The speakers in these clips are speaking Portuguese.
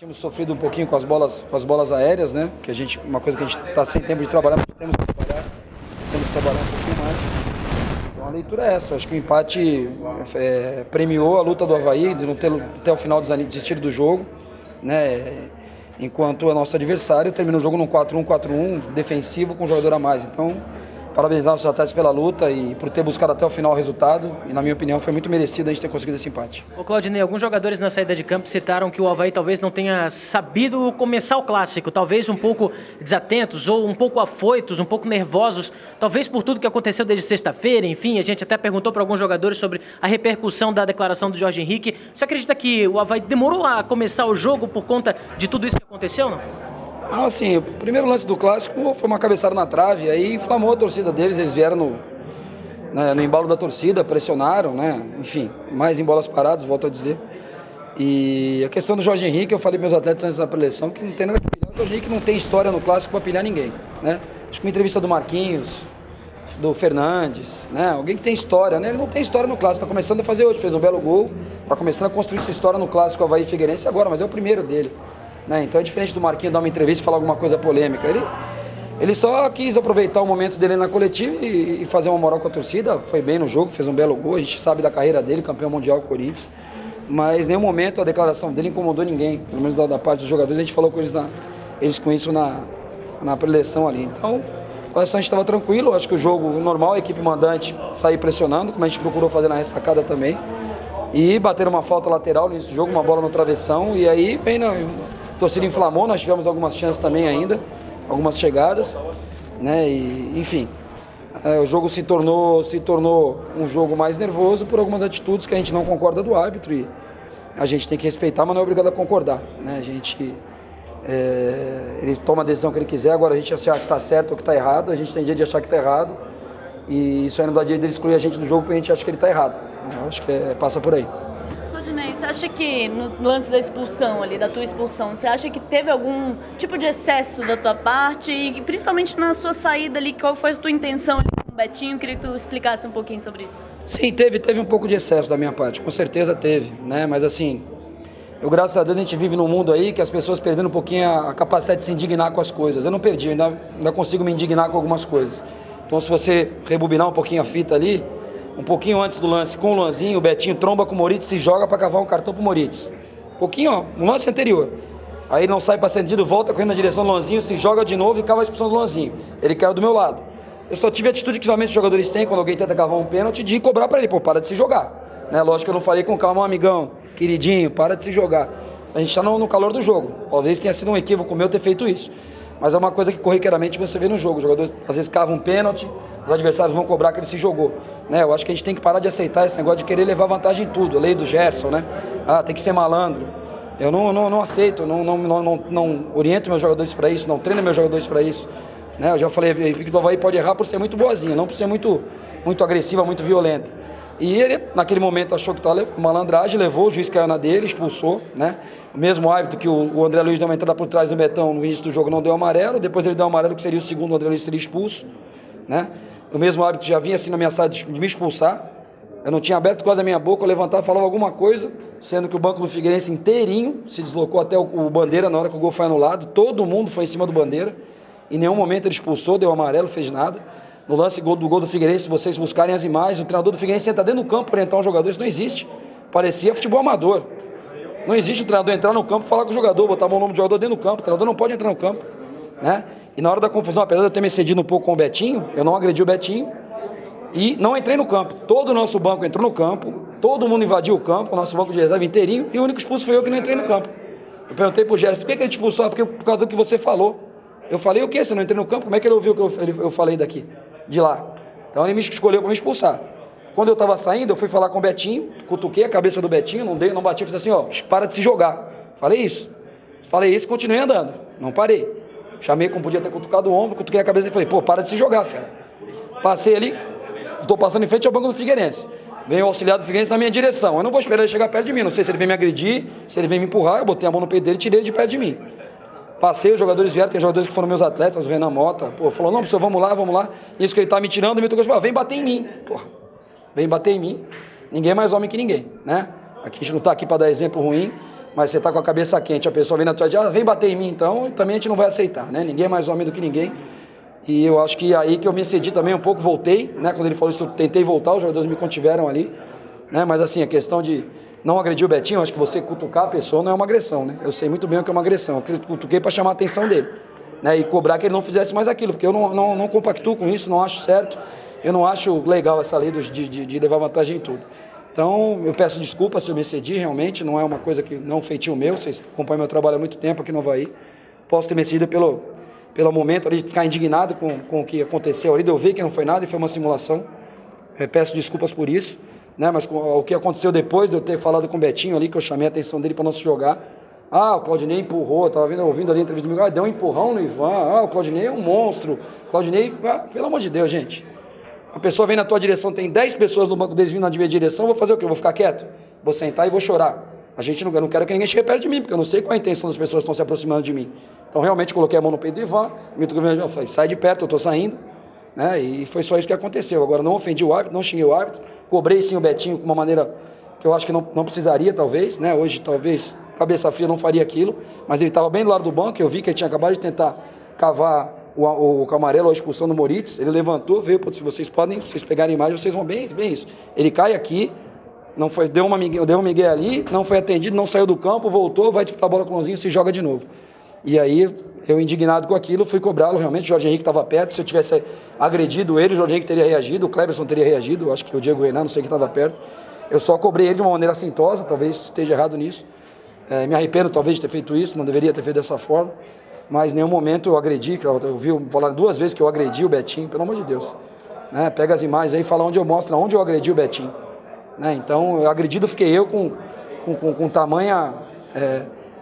Tínhamos sofrido um pouquinho com as bolas aéreas, né? Que a gente, uma coisa que a gente está sem tempo de trabalhar, mas temos que trabalhar um pouquinho mais. Então a leitura é essa. Acho que o empate premiou a luta do Avaí de não ter até o final desistido do jogo, né? Enquanto o nosso adversário terminou o jogo num 4-1, 4-1 defensivo com um jogador a mais. Então, parabenizar os atletas pela luta e por ter buscado até o final o resultado. E, na minha opinião, foi muito merecido a gente ter conseguido esse empate. Ô Claudinei, alguns jogadores na saída de campo citaram que o Avaí talvez não tenha sabido começar o clássico, talvez um pouco desatentos ou um pouco afoitos, um pouco nervosos, talvez por tudo que aconteceu desde sexta-feira. Enfim, a gente até perguntou para alguns jogadores sobre a repercussão da declaração do Jorge Henrique. Você acredita que o Avaí demorou a começar o jogo por conta de tudo isso que aconteceu, não? Assim, o primeiro lance do clássico foi uma cabeçada na trave, aí inflamou a torcida deles, eles vieram no embalo da torcida, pressionaram, né? Enfim, mais em bolas paradas, volto a dizer. E a questão do Jorge Henrique, eu falei para meus atletas antes da preleção que não tem nada que pilhar. O Jorge Henrique não tem história no clássico para pilhar ninguém, né? Acho que uma entrevista do Marquinhos, do Fernandes, né? Alguém que tem história, né? Ele não tem história no clássico, tá começando a fazer hoje, fez um belo gol, tá começando a construir sua história no clássico Avaí e Figueirense agora, mas é o primeiro dele. Né? Então é diferente do Marquinhos dar uma entrevista e falar alguma coisa polêmica. Ele só quis aproveitar o momento dele na coletiva e fazer uma moral com a torcida. Foi bem no jogo, fez um belo gol. A gente sabe da carreira dele, campeão mundial com o Corinthians. Mas em nenhum momento a declaração dele incomodou ninguém. Pelo menos da parte dos jogadores, a gente falou com eles com isso na preleção ali. Então, a gente estava tranquilo. Acho que o jogo normal, a equipe mandante sair pressionando, como a gente procurou fazer na ressacada também. E bater uma falta lateral no início do jogo, uma bola no travessão. E aí, bem a torcida inflamou, nós tivemos algumas chances também ainda, algumas chegadas, né? E, enfim, o jogo se tornou um jogo mais nervoso por algumas atitudes que a gente não concorda do árbitro e a gente tem que respeitar, mas não é obrigado a concordar, né? Ele toma a decisão que ele quiser, agora a gente achar que está certo ou que está errado, a gente tem dia de achar que está errado e isso aí não dá dia dele excluir a gente do jogo porque a gente acha que ele está errado, né? Eu acho que passa por aí. Você acha que no lance da expulsão ali, da tua expulsão, você acha que teve algum tipo de excesso da tua parte e principalmente na sua saída ali, qual foi a tua intenção ali com o Betinho? Queria que tu explicasse um pouquinho sobre isso. Sim, teve um pouco de excesso da minha parte, com certeza teve, né? Mas assim, graças a Deus a gente vive num mundo aí que as pessoas perdendo um pouquinho a capacidade de se indignar com as coisas. Eu não perdi, eu ainda consigo me indignar com algumas coisas. Então se você rebobinar um pouquinho a fita ali, um pouquinho antes do lance com o Luanzinho, o Betinho tromba com o Moritz e joga para cavar um cartão pro Moritz. Um pouquinho, ó, um lance anterior. Aí ele não sai para sentido, volta correndo na direção do Luanzinho, se joga de novo e cava a expulsão do Luanzinho. Ele caiu do meu lado. Eu só tive a atitude que geralmente os jogadores têm quando alguém tenta cavar um pênalti de cobrar para ele, pô, para de se jogar. Né? Lógico que eu não falei com calma, amigão, queridinho, para de se jogar. A gente está no calor do jogo. Talvez tenha sido um equívoco meu ter feito isso. Mas é uma coisa que corriqueiramente você vê no jogo. O jogador às vezes cava um pênalti, os adversários vão cobrar que ele se jogou. Né? Eu acho que a gente tem que parar de aceitar esse negócio de querer levar vantagem em tudo. A lei do Gerson, né? Ah, tem que ser malandro. Eu não aceito, não oriento meus jogadores para isso, não treino meus jogadores para isso. Né? Eu já falei, a equipe do Avaí pode errar por ser muito boazinha, não por ser muito agressiva, muito violenta. E ele, naquele momento, achou que estava malandragem, levou, o juiz caiu na dele, expulsou, né? O mesmo árbitro que o André Luiz deu uma entrada por trás do Betão no início do jogo não deu amarelo, depois ele deu amarelo, que seria o segundo, o André Luiz seria expulso, né? O mesmo árbitro já vinha assim na minha sala de me expulsar, eu não tinha aberto quase a minha boca, eu levantava e falava alguma coisa, sendo que o banco do Figueirense inteirinho se deslocou até o Bandeira na hora que o gol foi anulado, todo mundo foi em cima do Bandeira, em nenhum momento ele expulsou, deu amarelo, fez nada. No lance do gol do Figueirense, se vocês buscarem as imagens, o treinador do Figueirense entra dentro do campo para orientar um jogador, isso não existe. Parecia futebol amador. Não existe o treinador entrar no campo e falar com o jogador, botar a mão no nome do jogador dentro do campo. O treinador não pode entrar no campo, né? E na hora da confusão, apesar de eu ter me excedido um pouco com o Betinho, eu não agredi o Betinho e não entrei no campo. Todo o nosso banco entrou no campo, todo mundo invadiu o campo, o nosso banco de reserva inteirinho, e o único expulso foi eu que não entrei no campo. Eu perguntei pro Gerson, por que ele te expulsou? Porque por causa do que você falou. Eu falei o quê? Você não entrei no campo? Como é que ele ouviu o que eu falei daqui? De lá. Então ele me escolheu para me expulsar. Quando eu estava saindo, eu fui falar com o Betinho, cutuquei a cabeça do Betinho, não bati, fiz assim, ó, para de se jogar. Falei isso e continuei andando, não parei. Chamei como podia ter cutucado o ombro, cutuquei a cabeça e falei, pô, para de se jogar, fera. Passei ali, estou passando em frente ao banco do Figueirense. Veio o auxiliar do Figueirense na minha direção. Eu não vou esperar ele chegar perto de mim, não sei se ele vem me agredir, se ele vem me empurrar, eu botei a mão no peito dele e tirei ele de perto de mim. Passei, os jogadores vieram, tem jogadores que foram meus atletas, o Renan Mota, pô, falou, não, professor, vamos lá. Isso que ele tá me tirando, me tocou, falou, vem bater em mim, porra. Vem bater em mim, ninguém é mais homem que ninguém, né? Aqui a gente não tá aqui para dar exemplo ruim, mas você está com a cabeça quente, a pessoa vem na tua direção, vem bater em mim então, também a gente não vai aceitar, né? Ninguém é mais homem do que ninguém. E eu acho que aí que eu me excedi também um pouco, voltei, né? Quando ele falou isso, eu tentei voltar, os jogadores me contiveram ali, né? Mas assim, a questão de não agredir o Betinho, eu acho que você cutucar a pessoa não é uma agressão, né? Eu sei muito bem o que é uma agressão, eu cutuquei para chamar a atenção dele, né? E cobrar que ele não fizesse mais aquilo, porque eu não compactuo com isso, não acho certo, eu não acho legal essa lei de levar vantagem em tudo. Então, eu peço desculpas se eu me excedi, realmente, não é uma coisa que não é um feitio meu, vocês acompanham meu trabalho há muito tempo aqui no Avaí, posso ter me excedido pelo momento ali de ficar indignado com o que aconteceu ali, de eu ver que não foi nada e foi uma simulação. Peço desculpas por isso, né? Mas o que aconteceu depois de eu ter falado com o Betinho ali, que eu chamei a atenção dele para não se jogar. O Claudinei empurrou, estava ouvindo ali a entrevista do deu um empurrão no Ivan, o Claudinei é um monstro. Claudinei, pelo amor de Deus, gente. A pessoa vem na tua direção, tem 10 pessoas no banco deles vindo na minha direção, vou fazer o quê? Eu vou ficar quieto? Vou sentar e vou chorar. Eu não quero que ninguém chegue perto de mim, porque eu não sei qual é a intenção das pessoas que estão se aproximando de mim. Então, realmente, coloquei a mão no peito do Ivan, eu falei, sai de perto, eu estou saindo, né? E foi só isso que aconteceu. Agora, não ofendi o árbitro, não xinguei o árbitro, cobrei sim o Betinho com uma maneira que eu acho que não precisaria, talvez, né? Hoje, talvez, cabeça fria não faria aquilo, mas ele estava bem do lado do banco, eu vi que ele tinha acabado de tentar cavar o Camarelo, a expulsão do Moritz, ele levantou, veio, se vocês pegarem a imagem, vocês vão bem isso. Ele cai aqui, não foi, deu um migué ali, não foi atendido, não saiu do campo, voltou, vai disputar a bola com o Lonzinho, se joga de novo. E aí, eu indignado com aquilo, fui cobrá-lo, realmente, o Jorge Henrique estava perto, se eu tivesse agredido ele, o Jorge Henrique teria reagido, o Cleberson teria reagido, acho que o Diego Renan, não sei quem estava perto. Eu só cobrei ele de uma maneira assintosa, talvez esteja errado nisso. Me arrependo talvez de ter feito isso, não deveria ter feito dessa forma, mas em nenhum momento eu agredi, eu vi falar 2 vezes que eu agredi o Betinho, pelo amor de Deus. Né? Pega as imagens aí e fala onde eu mostro, onde eu agredi o Betinho. Né? Então, agredido fiquei eu com tamanha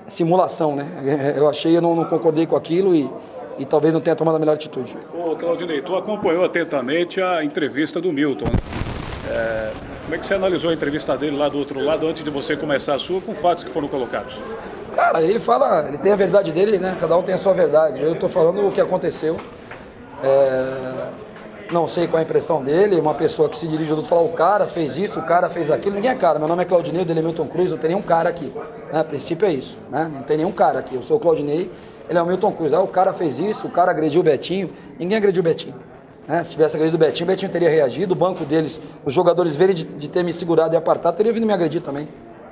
simulação, né? Eu achei, eu não concordei com aquilo e talvez não tenha tomado a melhor atitude. Ô Claudinei, tu acompanhou atentamente a entrevista do Milton, né? Como é que você analisou a entrevista dele lá do outro lado, antes de você começar a sua, com fatos que foram colocados? Cara, ele tem a verdade dele, né? Cada um tem a sua verdade. Eu estou falando o que aconteceu. Não sei qual é a impressão dele, uma pessoa que se dirige ao outro fala, o cara fez isso, o cara fez aquilo. Ninguém é cara, meu nome é Claudinei, o dele é Milton Cruz, não tem nenhum cara aqui. Né? A princípio é isso, né? Não tem nenhum cara aqui. Eu sou o Claudinei, ele é o Milton Cruz. O cara fez isso, o cara agrediu o Betinho. Ninguém agrediu o Betinho. Né? Se tivesse agredido o Betinho teria reagido, o banco deles, os jogadores verem de ter me segurado e apartado, teria vindo me agredir também.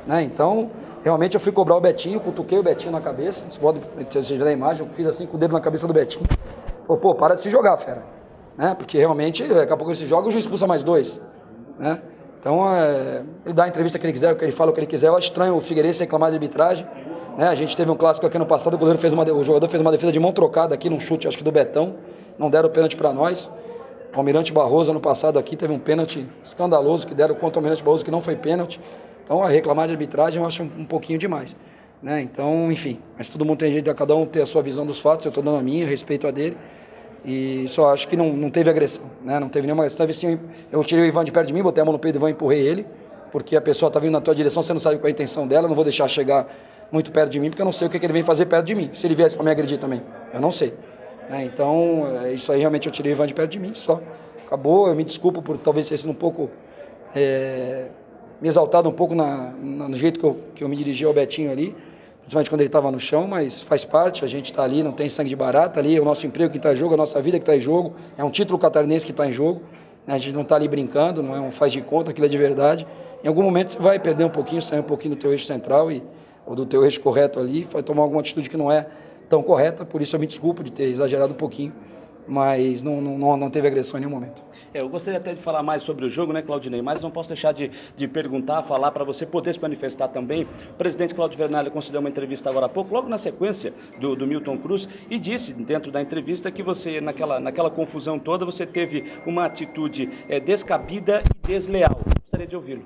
Né? Então, realmente eu fui cobrar o Betinho, cutuquei o Betinho na cabeça, se você ver a imagem, eu fiz assim com o dedo na cabeça do Betinho. Falei, pô, para de se jogar, fera. Né? Porque realmente, daqui a pouco ele se joga, o juiz expulsa mais 2. Né? Então, ele dá a entrevista que ele quiser, ele fala o que ele quiser. Eu acho estranho o Figueirense reclamar de arbitragem. Né? A gente teve um clássico aqui no passado, o jogador fez uma defesa de mão trocada aqui, num chute, acho que do Betão. Não deram o pênalti para nós. O Almirante Barroso, ano passado aqui, teve um pênalti escandaloso que deram contra o Almirante Barroso, que não foi pênalti. Então, reclamar de arbitragem eu acho um pouquinho demais. Né? Então, enfim, mas todo mundo tem jeito de cada um ter a sua visão dos fatos, eu estou dando a minha, respeito a dele. E só acho que não teve agressão, né? Não teve nenhuma agressão. Teve, sim, eu tirei o Ivan de perto de mim, botei a mão no peito do Ivan e empurrei ele, porque a pessoa está vindo na tua direção, você não sabe qual é a intenção dela, não vou deixar chegar muito perto de mim, porque eu não sei o que ele vem fazer perto de mim, se ele viesse para me agredir também, eu não sei. Né? Então, isso aí realmente eu tirei o Ivan de perto de mim, só. Acabou, eu me desculpo por talvez ter sido um pouco, me exaltado um pouco no jeito que eu me dirigi ao Betinho ali, principalmente quando ele estava no chão, mas faz parte, a gente está ali, não tem sangue de barata, ali é o nosso emprego que está em jogo, a nossa vida que está em jogo, é um título catarinense que está em jogo, né? A gente não está ali brincando, não é um faz de conta, aquilo é de verdade. Em algum momento você vai perder um pouquinho, sair um pouquinho do teu eixo central ou do teu eixo correto ali, vai tomar alguma atitude que não é tão correta, por isso eu me desculpo de ter exagerado um pouquinho, mas não teve agressão em nenhum momento. Eu gostaria até de falar mais sobre o jogo, né, Claudinei? Mas não posso deixar de perguntar, falar para você poder se manifestar também. O presidente Cláudio Vernalha concedeu uma entrevista agora há pouco, logo na sequência do Milton Cruz, e disse dentro da entrevista que você, naquela confusão toda, você teve uma atitude descabida e desleal. Gostaria de ouvi-lo.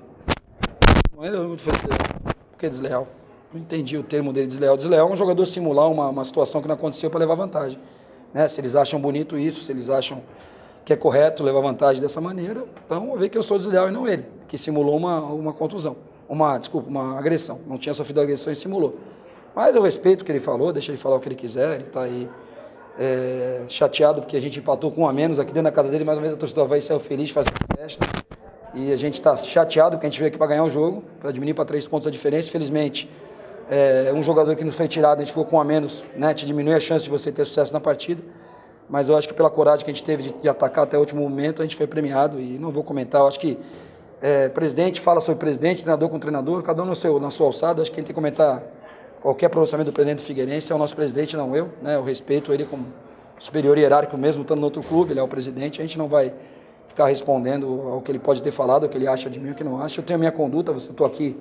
Por que desleal? Não entendi o termo dele, desleal. Desleal é um jogador simular uma situação que não aconteceu para levar vantagem. Né? Se eles acham bonito isso, se eles acham que é correto levar vantagem dessa maneira, então vou ver que eu sou desleal e não ele, que simulou uma contusão, uma agressão. Não tinha sofrido agressão e simulou. Mas eu respeito o que ele falou, deixa ele falar o que ele quiser, ele está aí chateado porque a gente empatou com 1 a menos aqui dentro da casa dele, mais uma vez a torcida do Avaí saiu feliz, fazendo festa. E a gente está chateado porque a gente veio aqui para ganhar o jogo, para diminuir para 3 pontos a diferença. Felizmente, Um jogador que nos foi tirado, a gente ficou com um a menos, né? Te diminui a chance de você ter sucesso na partida. Mas eu acho que pela coragem que a gente teve de atacar até o último momento, a gente foi premiado e não vou comentar. Eu acho que presidente fala sobre presidente, treinador com treinador, cada um na sua alçada. Eu acho que quem tem que comentar qualquer pronunciamento do presidente do Figueirense é o nosso presidente, não eu. Né? Eu respeito ele como superior hierárquico mesmo, estando no outro clube, ele é o presidente. A gente não vai ficar respondendo ao que ele pode ter falado, ao que ele acha de mim, o que não acha. Eu tenho a minha conduta, eu estou aqui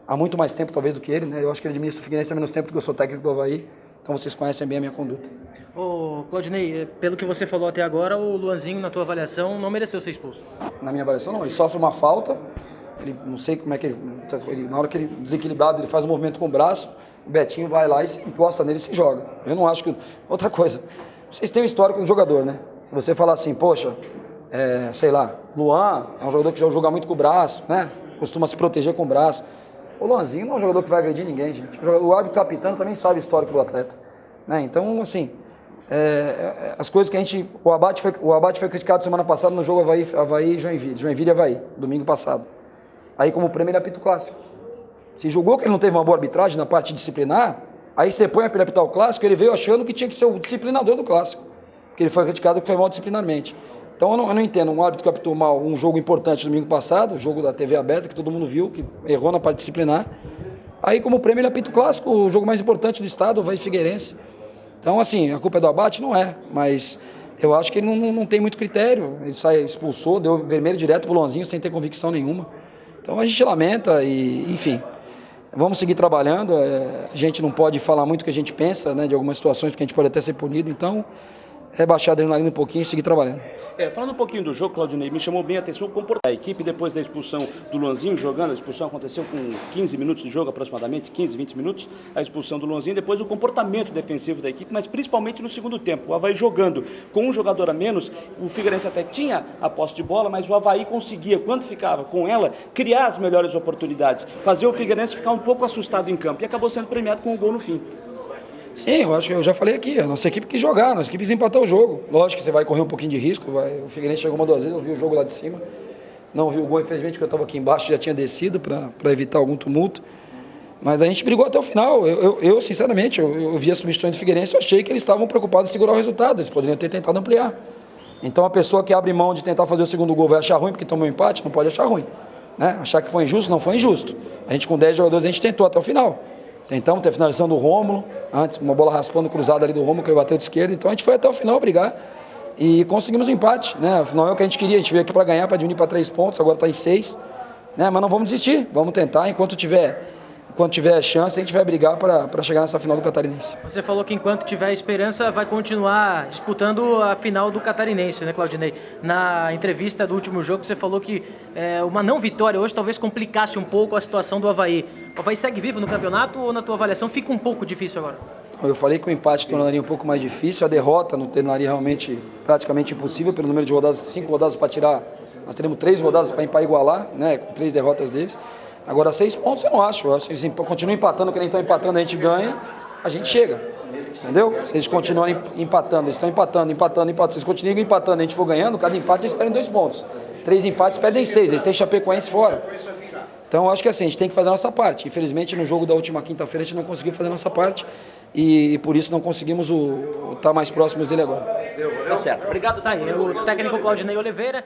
há muito mais tempo talvez do que ele, né? Eu acho que ele administra o Figueirense há menos tempo do que eu sou técnico do Avaí. Então vocês conhecem bem a minha conduta. Ô, Claudinei, pelo que você falou até agora, o Luanzinho, na tua avaliação, não mereceu ser expulso. Na minha avaliação, não. Ele sofre uma falta, ele não sei como é que ele na hora que ele desequilibrado, ele faz um movimento com o braço, o Betinho vai lá e se encosta nele e se joga. Eu não acho que... Outra coisa, vocês têm um histórico do jogador, né? Se você falar assim, poxa, sei lá, Luan é um jogador que já joga muito com o braço, né? Costuma se proteger com o braço. O Luanzinho não é um jogador que vai agredir ninguém, gente. O árbitro que está apitando também sabe o histórico do atleta. Né? Então, assim, as coisas que a gente... O Abate foi criticado semana passada no jogo Avaí e Joinville. Joinville e Avaí, domingo passado. Aí, como prêmio, ele apita o clássico. Se julgou que ele não teve uma boa arbitragem na parte disciplinar, aí você põe para ele apitar o clássico, ele veio achando que tinha que ser o disciplinador do clássico. Porque ele foi criticado que foi mal disciplinarmente. Então eu não entendo, um árbitro que apitou mal um jogo importante domingo passado, o jogo da TV aberta, que todo mundo viu, que errou na parte disciplinar. Aí, como prêmio, ele apita o clássico, o jogo mais importante do estado, o Avaí Figueirense. Então, assim, a culpa é do Abate? Não é, mas eu acho que ele não tem muito critério. Ele expulsou, deu vermelho direto pro Luanzinho sem ter convicção nenhuma. Então a gente lamenta e, enfim, vamos seguir trabalhando. A gente não pode falar muito o que a gente pensa, né, de algumas situações, porque a gente pode até ser punido, então baixar a adrenalina um pouquinho e seguir trabalhando. Falando um pouquinho do jogo, Claudinei, me chamou bem a atenção o comportamento da equipe depois da expulsão do Luanzinho jogando. A expulsão aconteceu com 15 minutos de jogo, aproximadamente 15, 20 minutos, a expulsão do Luanzinho, depois o comportamento defensivo da equipe, mas principalmente no segundo tempo. O Avaí jogando com um jogador a menos, o Figueirense até tinha a posse de bola, mas o Avaí conseguia, quando ficava com ela, criar as melhores oportunidades, fazer o Figueirense ficar um pouco assustado em campo e acabou sendo premiado com o gol no fim. Sim, eu acho que eu já falei aqui, a nossa equipe quis jogar, a nossa equipe quis empatar o jogo. Lógico que você vai correr um pouquinho de risco, o Figueirense chegou uma, duas vezes, eu vi o jogo lá de cima, não vi o gol, infelizmente, porque eu estava aqui embaixo, já tinha descido para evitar algum tumulto. Mas a gente brigou até o final. Eu sinceramente, eu vi a substituição do Figueirense, eu achei que eles estavam preocupados em segurar o resultado, eles poderiam ter tentado ampliar. Então a pessoa que abre mão de tentar fazer o segundo gol vai achar ruim porque tomou um empate, não pode achar ruim. Né? Achar que foi injusto, não foi injusto. A gente com 10 jogadores, a gente tentou até o final. Tentamos ter a finalização do Rômulo, antes uma bola raspando cruzada ali do Rômulo, que ele bateu de esquerda, então a gente foi até o final brigar e conseguimos o empate, né? Afinal é o que a gente queria, a gente veio aqui para ganhar, para diminuir para 3 pontos, agora está em 6, né? Mas não vamos desistir, vamos tentar, enquanto tiver chance, a gente vai brigar para chegar nessa final do Catarinense. Você falou que enquanto tiver esperança vai continuar disputando a final do Catarinense, né, Claudinei? Na entrevista do último jogo você falou que uma não vitória hoje talvez complicasse um pouco a situação do Avaí. O Avaí segue vivo no campeonato ou na tua avaliação fica um pouco difícil agora? Eu falei que o empate tornaria um pouco mais difícil, a derrota não tornaria realmente praticamente impossível pelo número de rodadas, 5 rodadas para tirar, nós teremos 3 rodadas para igualar, né, com 3 derrotas deles. Agora 6 pontos eu não acho, eu acho que se continuam empatando, que nem estão empatando, a gente ganha, a gente chega, entendeu? Se eles continuarem empatando, eles estão empatando, se eles continuam empatando, a gente for ganhando, cada empate eles perdem 2 pontos, 3 empates perdem 6, eles têm Chapecoense fora. Então eu acho que assim, a gente tem que fazer a nossa parte. Infelizmente no jogo da última quinta-feira a gente não conseguiu fazer a nossa parte e por isso não conseguimos estar mais próximos dele agora. Tá certo, obrigado. Tá aí, o técnico Claudinei Oliveira.